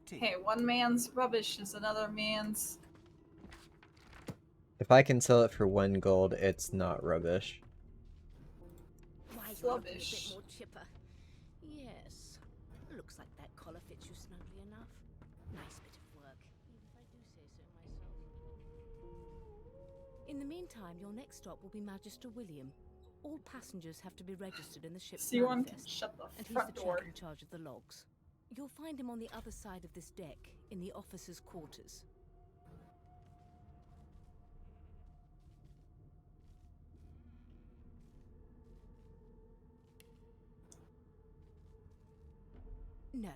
tea. Hey, one man's rubbish is another man's. If I can sell it for 1 gold, it's not rubbish. Why, you're looking a bit more chipper. Yes. Looks like that collar fits you snugly enough. Nice bit of work, even if I do say so myself. In the meantime, your next stop will be Magister William. All passengers have to be registered in the ship's C1 can manifest, shut the and he's front the door. chap in charge of the logs. You'll find him on the other side of this deck, in the officers' quarters. No.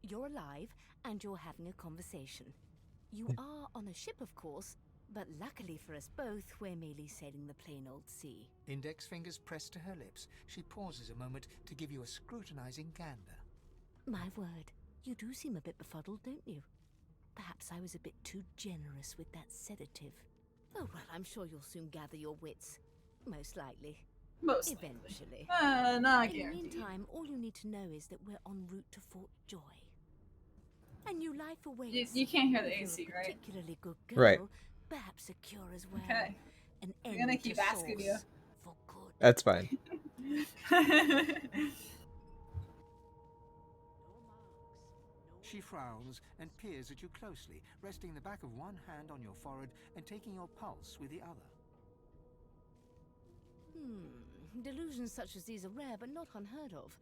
You're alive, and you're having a conversation. You are on a ship, of course, but luckily for us both, we're merely sailing the plain old sea. Index fingers pressed to her lips, she pauses a moment to give you a scrutinizing gander. My word, you do seem a bit befuddled, don't you? Perhaps I was a bit too generous with that sedative. Oh, well, I'm sure you'll soon gather your wits. Most likely. Most Eventually. not In the guaranteed. meantime, all you need to know is that we're en route to Fort Joy. A new life awaits. You can't hear the If you're AC, a right? particularly good girl, Right. perhaps a cure as well. Okay. An I'm end gonna keep to asking you. sauce for good. That's fine. She frowns and peers at you closely, resting the back of one hand on your forehead and taking your pulse with the other. Delusions such as these are rare, but not unheard of.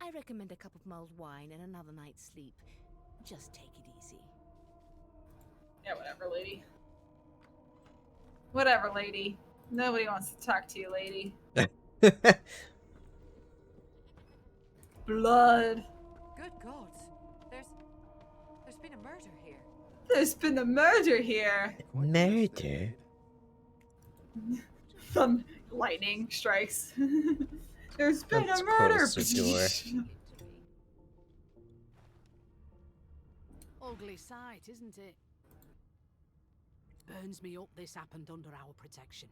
I recommend a cup of mulled wine and another night's sleep. Just take it easy. Yeah, whatever, lady. Whatever, lady. Nobody wants to talk to you, lady. Blood. Good gods. There's been a murder here. There's been a murder here. Murder? Some lightning strikes. There's been Let's a murder. close the door. Ugly sight, isn't it? Burns me up this happened under our protection.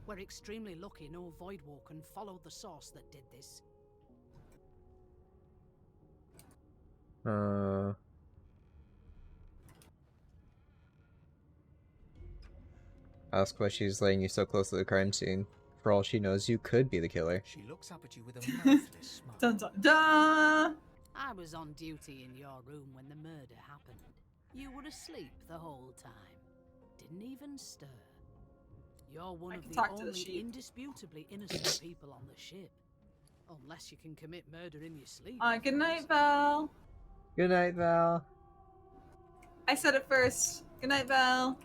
We're extremely lucky no Voidwalker followed the source that did this. Ask why she's laying you so close to the crime scene. For all she knows, you could be the killer. She looks up at you with a mirthless smile. Dun dun dun! I was on duty in your room when the murder happened. You were asleep the whole time. Didn't even stir. You're one of the only indisputably innocent people on the ship. Unless you can commit murder in your sleep. Good night, Val. Good night, Val. I said it first. Good night, Val.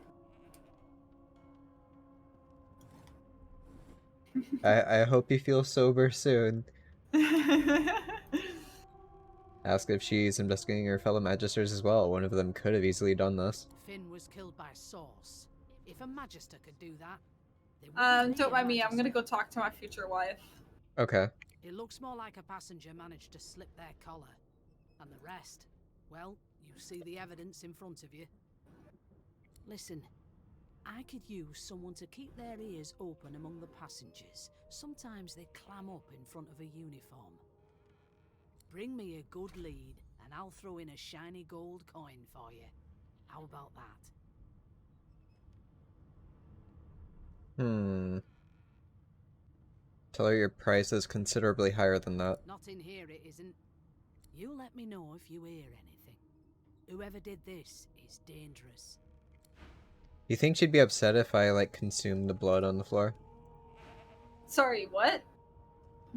I hope you feel sober soon. Ask if she's investigating her fellow magisters as well. One of them could have easily done this. Finn was killed by Source. If a magister could do that, don't mind me. I'm gonna go talk to my future wife. Okay. It looks more like a passenger managed to slip their collar. And the rest, well, you see the evidence in front of you. Listen, I could use someone to keep their ears open among the passengers. Sometimes they clam up in front of a uniform. Bring me a good lead, and I'll throw in a shiny gold coin for you. How about that? Tell her your price is considerably higher than that. Not in here, it isn't. You let me know if you hear anything. Whoever did this is dangerous. You think she'd be upset if I, like, consumed the blood on the floor? Sorry, what?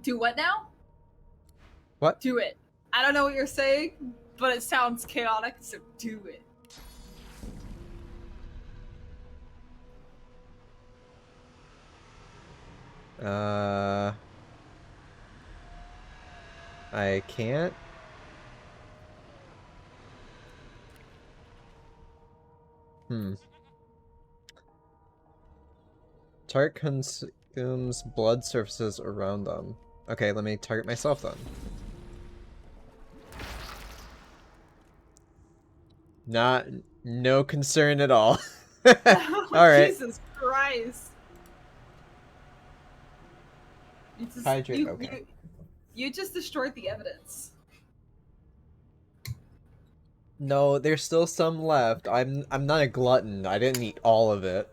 Do what now? What? Do it. I don't know what you're saying, but it sounds chaotic, so do it. I can't. Target consumes blood surfaces around them. Okay, let me target myself then. No concern at all. Alright. Jesus Christ. Hydrate, okay. You just destroyed the evidence. No, there's still some left. I'm not a glutton. I didn't eat all of it.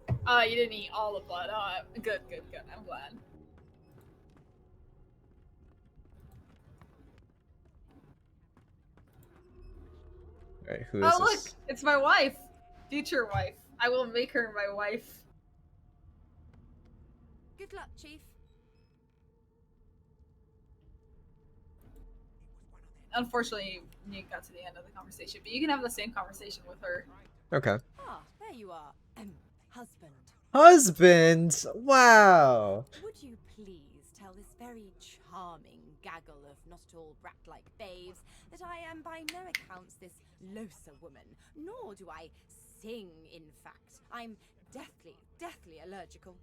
You didn't eat all the blood. Good, good, good. I'm glad. Alright, who is Oh, look! this? It's my wife! Future wife. I will make her my wife. Good luck, Chief. Unfortunately, you got to the end of the conversation, but you can have the same conversation with her. Okay. Ah, there you are. Husband. Husband! Wow! Would you please tell this very charming gaggle of not-at-all brat-like babes that I am by no accounts this loaser woman, nor do I sing, in fact. I'm deathly allergical.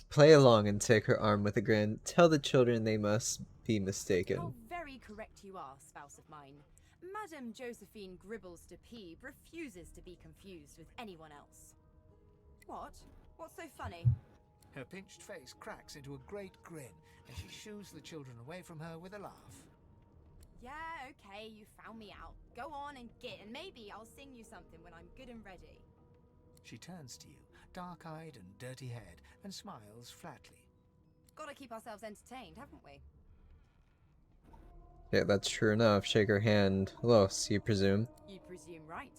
Play along and take her arm with a grin. Tell the children they must be How mistaken. very correct you are, spouse of mine. Madame Josephine Gribbles de Peeb refuses to be confused with anyone else. What? What's so funny? Her pinched face cracks into a great grin, and she shoos the children away from her with a laugh. Yeah, okay, you found me out. Go on and git, and maybe I'll sing you something when I'm good and ready. She turns to you, dark-eyed and dirty-haired, and smiles flatly. Gotta keep ourselves entertained, haven't we? Yeah, that's true enough. Shake her hand. Los, you presume. You presume right.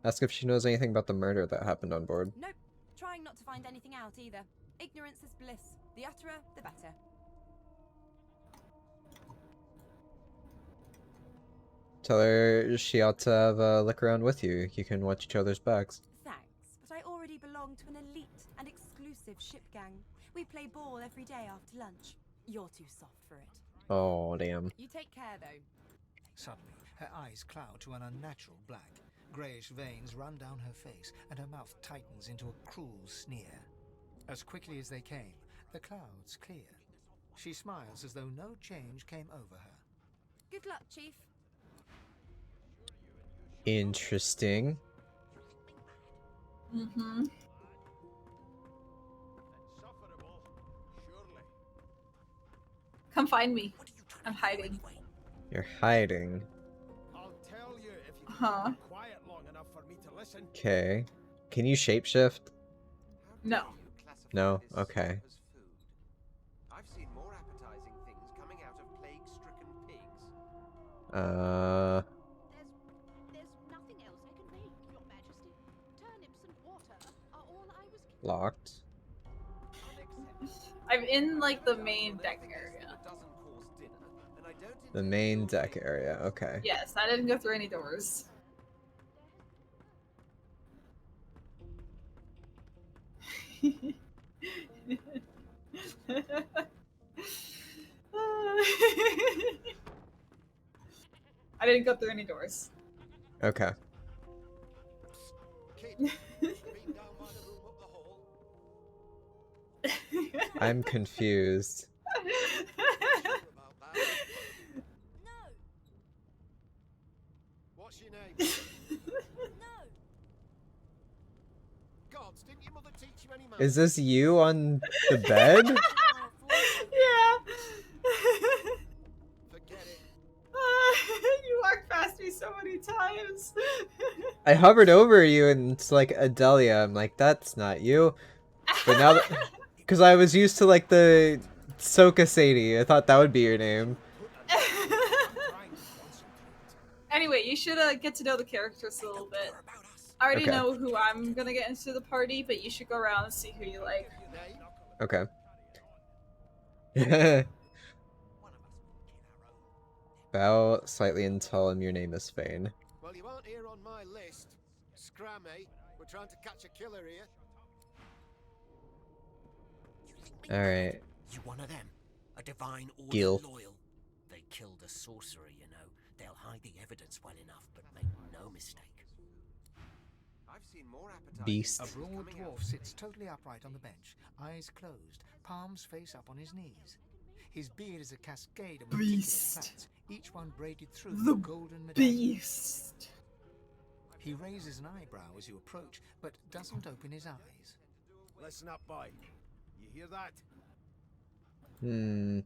Ask if she knows anything about the murder that happened on board. Nope. Trying not to find anything out either. Ignorance is bliss. The utterer, the better. Tell her she ought to have a look around with you. You can watch each other's backs. Thanks, but I already belong to an elite and exclusive ship gang. We play ball every day after lunch. You're too soft for it. Oh, damn. You take care, though. Suddenly, her eyes cloud to an unnatural black. Greyish veins run down her face, and her mouth tightens into a cruel sneer. As quickly as they came, the clouds clear. She smiles as though no change came over her. Good luck, Chief. Interesting. Mm-hmm. Come find me. I'm hiding. You're hiding. I'll tell you if you Huh. can be quiet long enough for me to listen. Okay. Can you shapeshift? No. No? Okay. I've seen more appetizing things coming out of plague-stricken pigs. There's nothing else I can make, Your Majesty. Turnips and water are all I was. Locked. I'm in, like, the main deck area. The main deck area, okay. Yes, I didn't go through any doors. I didn't go through any doors. Okay. I'm confused. What's your name? Gods, didn't your mother teach you any manners? Is this you on the bed? Yeah. Forget it. You walked past me so many times. I hovered over you and it's like Adelia. I'm like, that's not you. But now that... Because I was used to like the MagikSadie. I thought that would be your name. Anyway, you should get to know the characters a little bit. I already Okay. know who I'm gonna get into the party, but you should go around and see who you like. Okay. Bow slightly and tell him your name is Fane. Well, you aren't here on my list. Scram, eh? We're trying to catch a killer here. Alright. You one of them? A divine order Gil. loyal? They killed a sorcerer, you know. They'll hide the evidence well enough, but make no mistake. I've seen more appetizing Beast. A things broad coming out dwarf sits totally upright on the bench, eyes closed, palms face up on his knees. His beard is a cascade of meticulous Beast. plaits, each one braided through The with golden medallion. Beast. He raises an eyebrow as you approach, but doesn't open his eyes. Listen up, boy. You hear that? Hmm.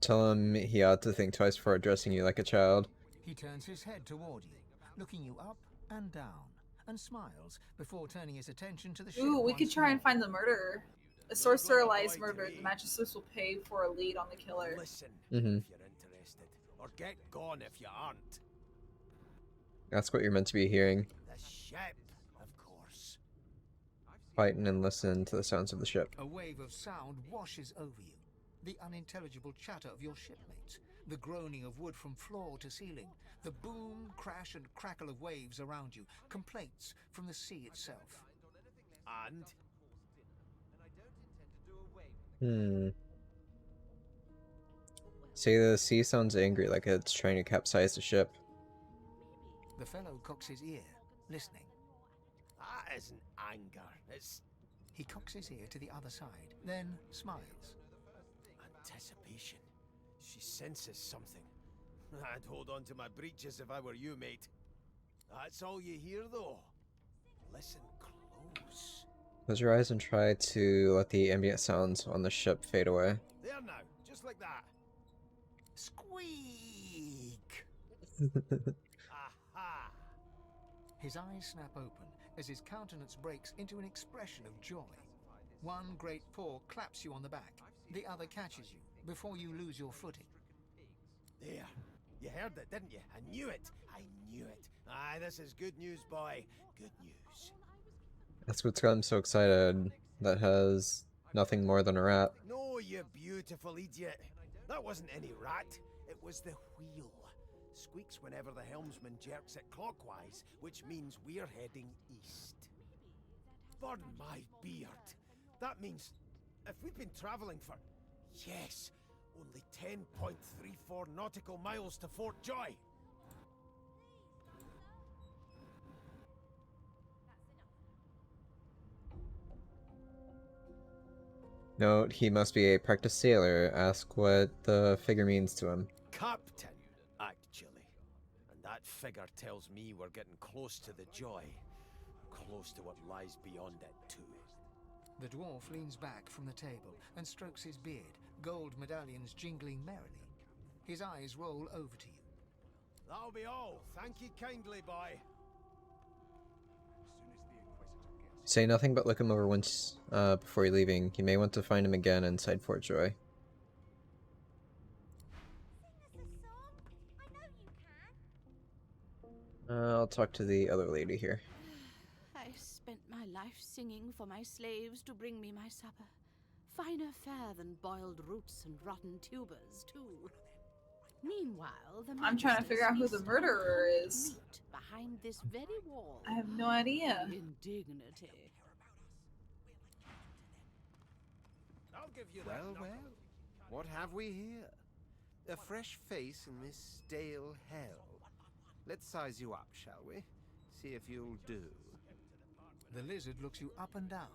Tell him he ought to think twice before addressing you like a child. He turns his head toward you, looking you up and down, and smiles before turning his attention to the ship. Ooh, we could once try and more. find the murderer. A sorcerer lies murdered. The magistrate will pay for a lead on the killer. Listen Mhm. if you're interested, or get gone if you aren't. That's what you're meant to be hearing. The ship, of course. Quieten and listen to the sounds of the ship. A wave of sound washes over you. The unintelligible chatter of your shipmates, the groaning of wood from floor to ceiling, the boom, crash, and crackle of waves around you, complaints from the sea itself. And Say the sea sounds angry, like it's trying to capsize the ship. The fellow cocks his ear, listening. that isn't anger, it's He cocks his ear to the other side, then smiles. anticipation. She senses something. I'd hold on to my breeches if I were you, mate. That's all you hear, though. Listen close. Close your eyes and try to let the ambient sounds on the ship fade away. There now, just like that. Squeak! Aha! His eyes snap open as his countenance breaks into an expression of joy. One great paw claps you on the back, the other catches you before you lose your footing. There. You heard it, didn't you? I knew it. I knew it. Aye, this is good news, boy. Good news. That's what's got him so excited. That has nothing more than a rat. No, you beautiful idiot. That wasn't any rat. It was the wheel. Squeaks whenever the helmsman jerks it clockwise, which means we're heading east. Burn my beard. That means if we've been traveling for, yes, only 10.34 nautical miles to Fort Joy. Note, he must be a practiced sailor. Ask what the figure means to him. Captain, actually. And that figure tells me we're getting close to the Joy. Close to what lies beyond it, too. The dwarf leans back from the table and strokes his beard, gold medallions jingling merrily. His eyes roll over to you. That'll be all. Thank you kindly, boy. Say nothing but look him over once before you're leaving. You may want to find him again inside Fort Joy. I'll talk to the other lady here. I spent my life singing for my slaves to bring me my supper. Finer fare than boiled roots and rotten tubers, too. Meanwhile, the I'm trying to figure out who the murderer is. meet behind this very wall. I have no idea. Indignity. I'll give you Well, that. well, what have we here? A fresh face in this stale hell. Let's size you up, shall we? See if you'll do. The lizard looks you up and down,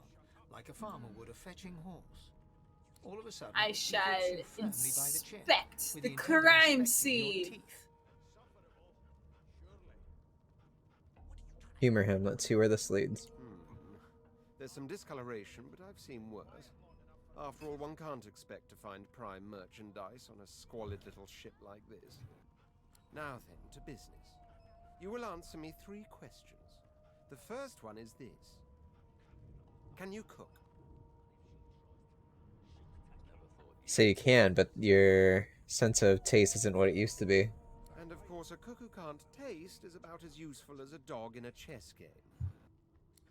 like a farmer would a fetching horse. All of a sudden, I he grips shall you firmly by the chin, inspect with the intent of crime inspecting your scene. teeth. Humor him. Let's see where this leads. There's some discoloration, but I've seen worse. After all, one can't expect to find prime merchandise on a squalid little ship like this. Now then, to business. You will answer me 3 questions. The first one is this. Can you cook? Say you can, but your sense of taste isn't what it used to be. And of course, a cook who can't taste is about as useful as a dog in a chess game.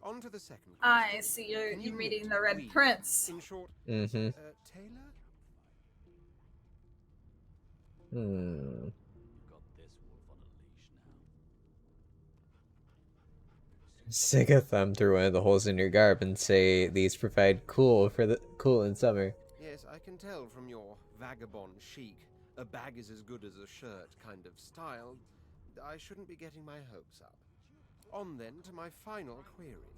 On to the second question. I see Can you're you reading knit, the Red weave? Prince. In short, Mm-hmm. tailor? Stick a thumb through one of the holes in your garb and say these provide cool in summer. Yes, I can tell from your vagabond chic, a bag is as good as a shirt kind of style. I shouldn't be getting my hopes up. On then to my final query.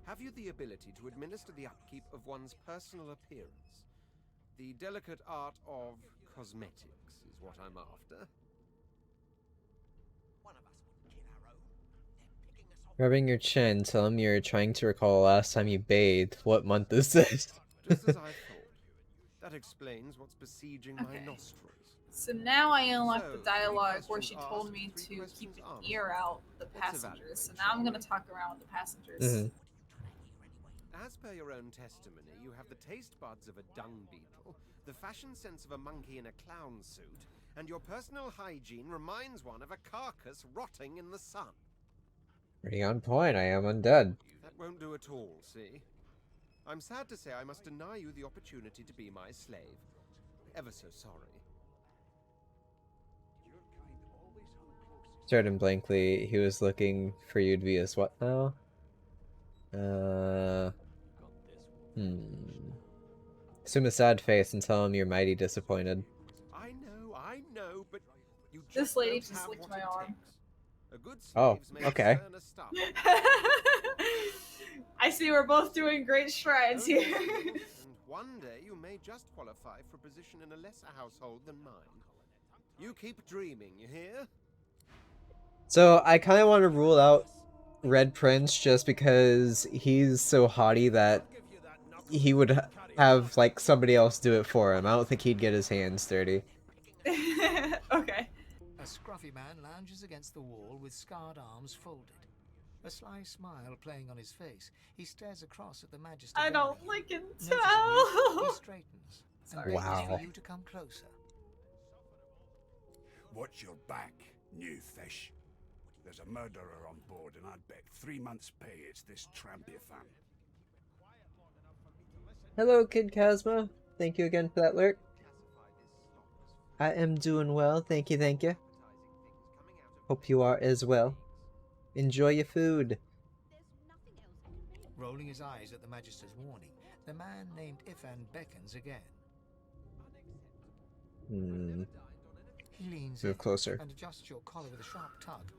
Have you the ability to administer the upkeep of one's personal appearance? The delicate art of cosmetics is what I'm after. Rubbing your chin, tell him you're trying to recall the last time you bathed. What month is this? Just as I thought. That explains what's besieging my Okay. nostrils. So now I unlocked So, the 3 dialogue where questions she told asked, me 3 to keep questions an answered. ear out the Let's passengers. So evaluate, now I'm shall gonna we? talk around with the passengers. Mm-hmm. As per your own testimony, you have the taste buds of a dung beetle, the fashion sense of a monkey in a clown suit, and your personal hygiene reminds one of a carcass rotting in the sun. Pretty on point. I am undead. That won't do at all, see? I'm sad to say I must deny you the opportunity to be my slave. Ever so sorry. Stared him blankly. He was looking for you to be his what now? Assume a sad face and tell him you're mighty disappointed. I know, but you just This lady don't just have licked what my it arm. takes. A good Oh, slave's made okay. sterner stuff. I see we're both doing great strides Only here. a few, and one day you may just qualify for a position in a lesser household than mine. You keep dreaming, you hear? So I kind of want to rule out Red Prince just because he's so haughty that he would have like somebody else do it for him. I don't think he'd get his hands dirty. Okay. A scruffy man lounges against the wall with scarred arms folded. A sly smile playing on his face, he stares across at the Magister. I bearing don't him. like it. Noticing you, he Tell. straightens Sorry. and beckons Wow. for you to come closer. Watch your back, new fish. There's a murderer on board, and I'd bet 3 months' pay it's this trampy-fan. Hello, Kid Kazma. Thank you again for that lurk. I am doing well, thank you, thank you. Hope you are as well. Enjoy your food. Rolling his eyes at the Magister's warning, the man named Ifan beckons again. He leans Move in closer. and adjusts your collar with a sharp tug,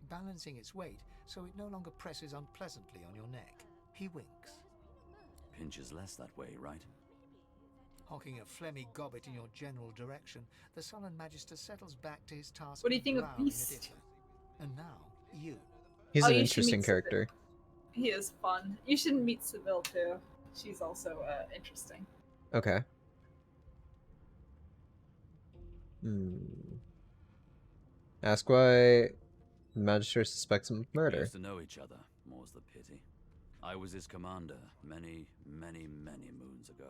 balancing its weight so it no longer presses unpleasantly on your neck. He winks. Pinches less that way, right? Hocking a phlegmy gobbet in your general direction, the sullen Magister settles back to his task. What do you think of growling at Beast? Ifan. And now, you. He's Oh, an you should interesting meet character. He is fun. You should meet Seville too. She's also interesting. Okay. Ask why the Magister suspects him of We murder. used to know each other, more's the pity. I was his commander many moons ago.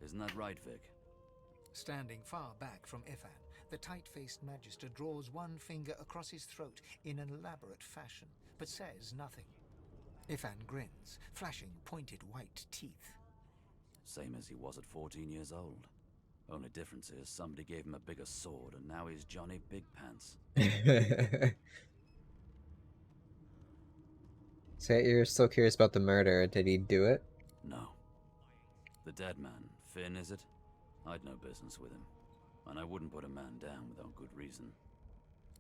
Isn't that right, Vic? Standing far back from Ifan, the tight-faced Magister draws one finger across his throat in an elaborate fashion, but says nothing. Ifan grins, flashing pointed white teeth. Same as he was at 14 years old. Only difference is somebody gave him a bigger sword and now he's Johnny Big Pants. So you're still curious about the murder. Did he do it? No. The dead man, Finn, is it? I'd no business with him. And I wouldn't put a man down without good reason.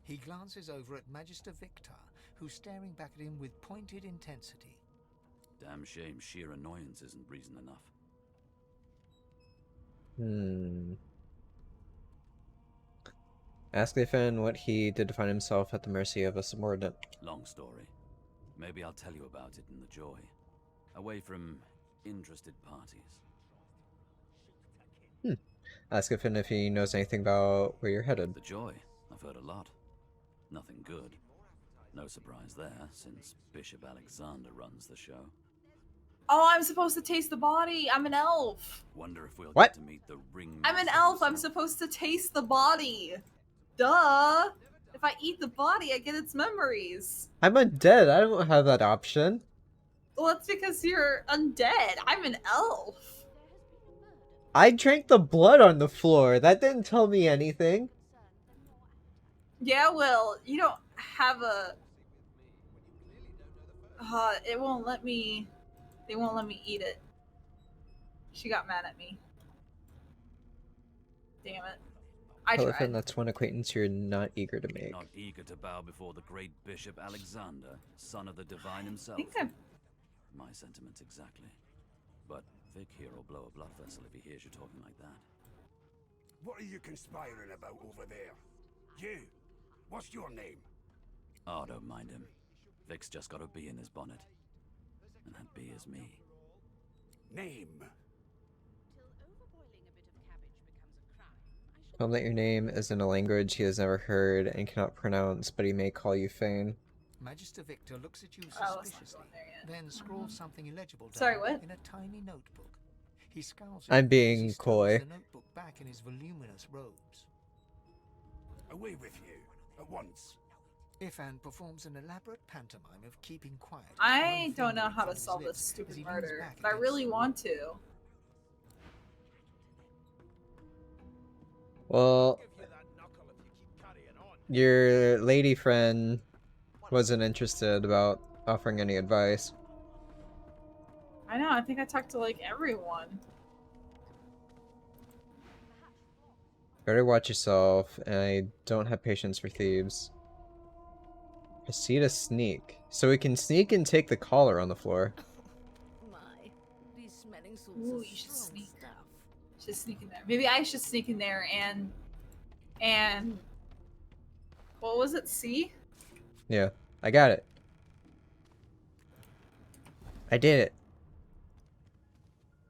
He glances over at Magister Victor, who's staring back at him with pointed intensity. Damn shame sheer annoyance isn't reason enough. Ask Ifan what he did to find himself at the mercy of a subordinate. Long story. Maybe I'll tell you about it in the Joy. Away from interested parties. Ask Ifan if he knows anything about where you're headed. The Joy? I've heard a lot. Nothing good. No surprise there, since Bishop Alexander runs the show. Oh, I'm supposed to taste the body. I'm an elf. Wonder if we'll What? get to meet the ring. I'm an master elf. I'm himself. supposed to taste the body. Duh. If I eat the body, I get its memories. I'm undead. I don't have that option. Well, that's because you're undead. I'm an elf. I drank the blood on the floor. That didn't tell me anything. Yeah, well, you don't have a... it won't let me... They won't let me eat it. She got mad at me. Damn it. I Tell Ifan tried. that's one acquaintance you're not eager to make. Not eager to bow before the great Bishop Alexander, son of the divine I himself. think I'm... My sentiments exactly. But Vic here will blow a blood vessel if he hears you talking like that. What are you conspiring about over there? You! What's your name? Oh, don't mind him. Vic's just got a bee in his bonnet. And that bee is me. Name? Tell him that your name is in a language he has never heard and cannot pronounce, but he may call you Fane. Magister Victor looks at you Oh, let's not suspiciously, go in there yet. then scrawls something illegible down Sorry, what? in a tiny notebook. He scowls at I'm you as he being stows coy. the notebook back in his voluminous robes. Away with you, at once. Ifan performs an elaborate pantomime of keeping quiet. I one don't know finger in how to front of his solve this lips as stupid he leans murder, back but I against really the wall. want to. Well, your lady friend wasn't interested about offering any advice. I know, I think I talked to like everyone. Better watch yourself, and I don't have patience for thieves. Proceed to sneak. So we can sneak and take the collar on the floor. My, these smelling salts Ooh, are you should strong sneak. stuff. Should sneak in there. Maybe I should sneak in there and what was it? C? Yeah, I got it. I did it.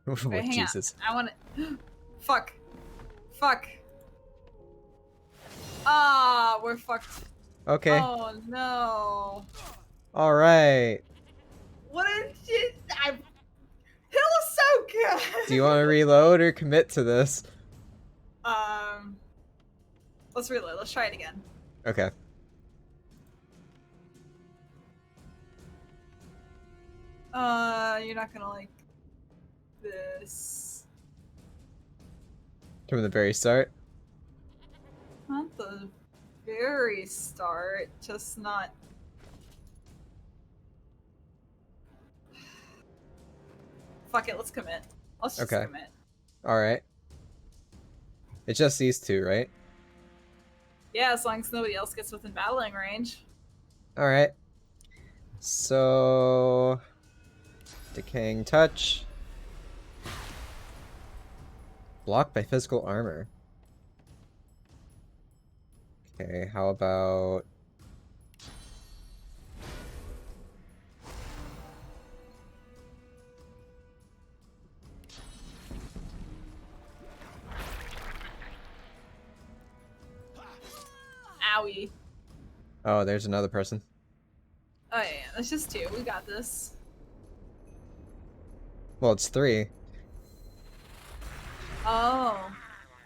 Wait, What, hang Jesus. on. I want to. Fuck. Fuck. Ah, we're fucked. Okay. Oh no. Alright. What a shit. It was so good. Do you want to reload or commit to this? Let's reload. Let's try it again. Okay. You're not gonna like this. From the very start? Not the very start, just not. Fuck it, let's commit. Let's just Okay. commit. Alright. It's just these two, right? Yeah, as long as nobody else gets within battling range. Alright. So... Decaying touch. Blocked by physical armor. Okay, how about... Owie. Oh, there's another person. Oh yeah, that's just two. We got this. Well, it's three. Oh.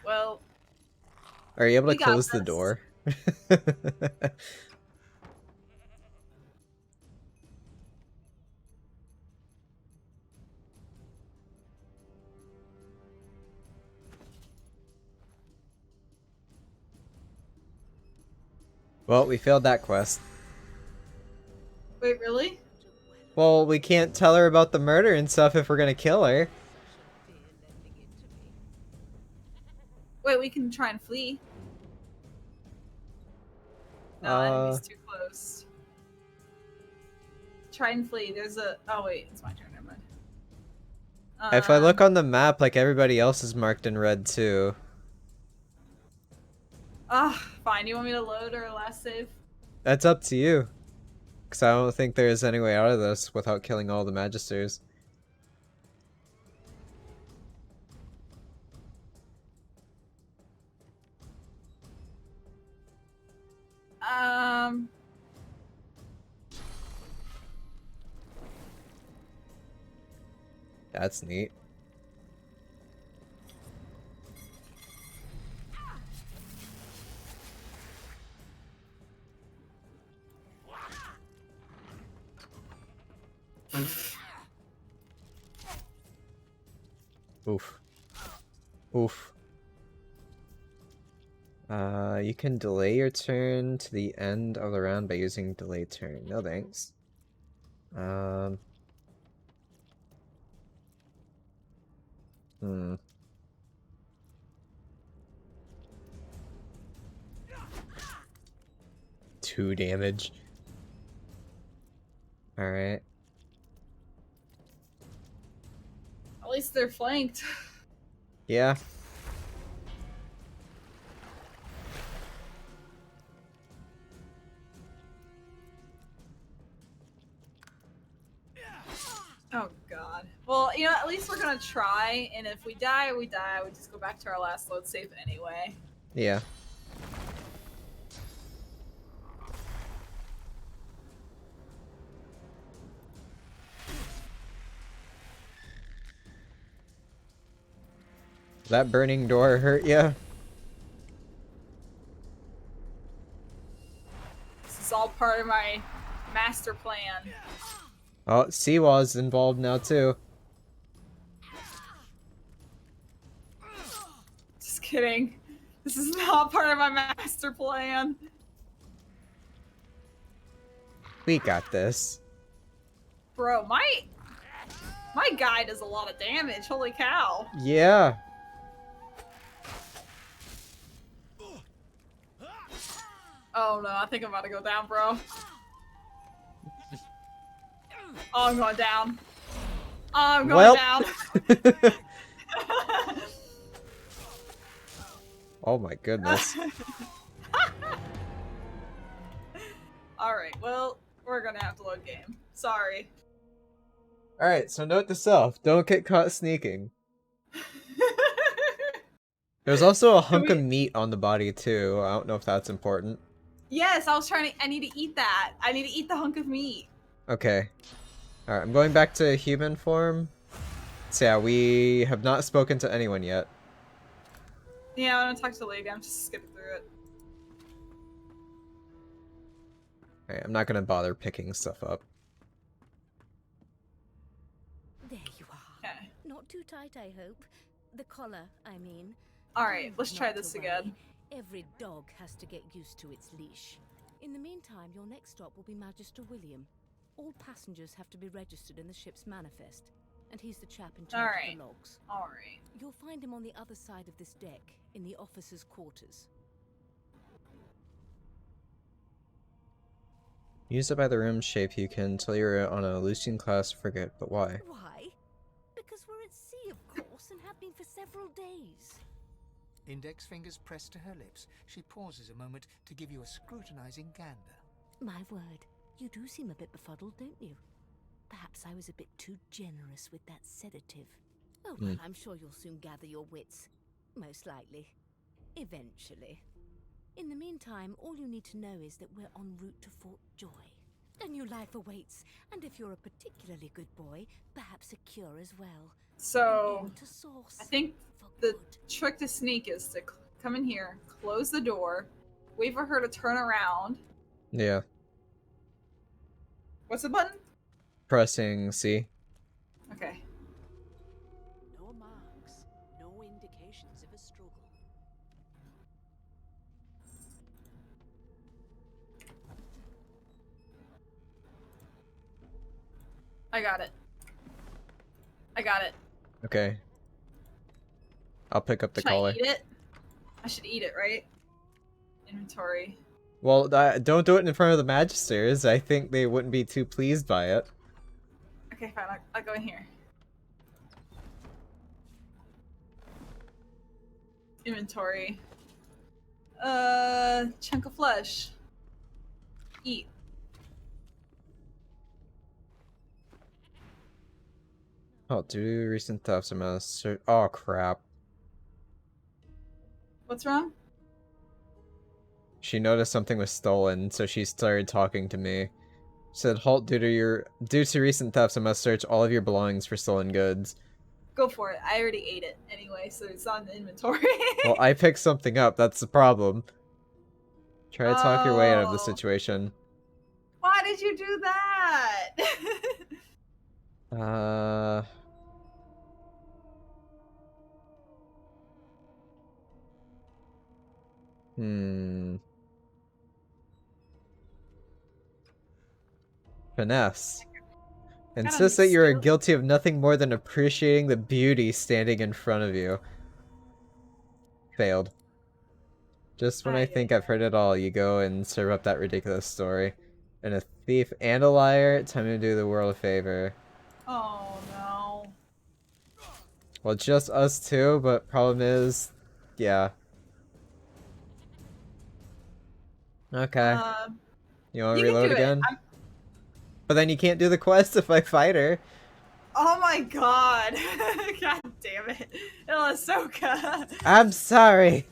Well. Are you able to We got close the this. door? Well, we failed that quest. Wait, really? Well, we can't tell her about the murder and stuff if we're gonna kill her. Wait, we can try and flee. No, enemy's too close. Try and flee. There's a. Oh wait, it's my turn. Never mind. If I look on the map, like everybody else is marked in red too. Fine. You want me to load or last save? That's up to you. Because I don't think there's any way out of this without killing all the Magisters. That's neat. Oof. Oof. You can delay your turn to the end of the round by using delay turn. No thanks. Hmm. Two damage. Alright. At least they're flanked. Yeah. Oh god. Well, you know, at least we're gonna try, and if we die, we die. We just go back to our last load save anyway. Yeah. That burning door hurt ya? This is all part of my master plan. Oh, Siwa's involved now too. Just kidding. This is not part of my master plan. We got this. Bro, my guy does a lot of damage. Holy cow. Yeah. Oh no, I think I'm about to go down, bro. Oh, I'm going down. Oh, I'm going down. Oh my goodness. Alright, well, we're gonna have to load game. Sorry. Alright, so note to self, don't get caught sneaking. There's also a hunk of meat on the body too. I don't know if that's important. Yes, I need to eat that. I need to eat the hunk of meat. Okay. Alright, I'm going back to human form. So yeah, we have not spoken to anyone yet. Yeah, I want to talk to the lady. I'm just skipping through it. Alright, I'm not gonna bother picking stuff up. There you are. Okay. Not too tight, I hope. The collar, I mean. Alright, let's try Not to this worry. again. Every dog has to get used to its leash. In the meantime, your next stop will be Magister William. All passengers have to be registered in the ship's manifest, and he's the chap in charge of the logs. Alright. You'll find him on the other side of this deck, in the officers' quarters. Used it by the room shape you can tell you're on a Lucian-class frigate, but why? Why? Because we're at sea, of course, and have been for several days. Index fingers pressed to her lips, she pauses a moment to give you a scrutinizing gander. My word, you do seem a bit befuddled, don't you? Perhaps I was a bit too generous with that sedative. Oh, well, I'm sure you'll soon gather your wits. Most likely. Eventually. In the meantime, all you need to know is that we're en route to Fort Joy. A new life awaits, and if you're a particularly good boy, perhaps a cure as well. So, To source. I think the trick to sneak is to come in here, close the door, wait for her to turn around. Yeah. What's the button? Pressing C. Okay. No marks, no indications of a struggle. I got it. I got it. Okay. I'll pick up the Should collar. I eat it? I should eat it, right? Inventory. Well, don't do it in front of the Magisters. I think they wouldn't be too pleased by it. Okay, fine. I'll go in here. Inventory. Chunk of flesh. Eat. Oh, due to recent thefts, I'm gonna search. Oh, crap. What's wrong? She noticed something was stolen, so she started talking to me. She said, "Halt! Due to recent thefts, I must search all of your belongings for stolen goods." Go for it. I already ate it anyway, so it's not in the inventory. Well, I picked something up. That's the problem. Try to talk your way out of the situation. Why did you do that? Finesse. Insist that you are guilty of nothing more than appreciating the beauty standing in front of you. Failed. Just when I think I've heard it all, you go and serve up that ridiculous story. And a thief and a liar, time to do the world a favor. Oh no. Well, just us two, but problem is, yeah. Okay. You want to reload again? But then you can't do the quest if I fight her. Oh my god. God damn it. Ahsoka. I'm sorry.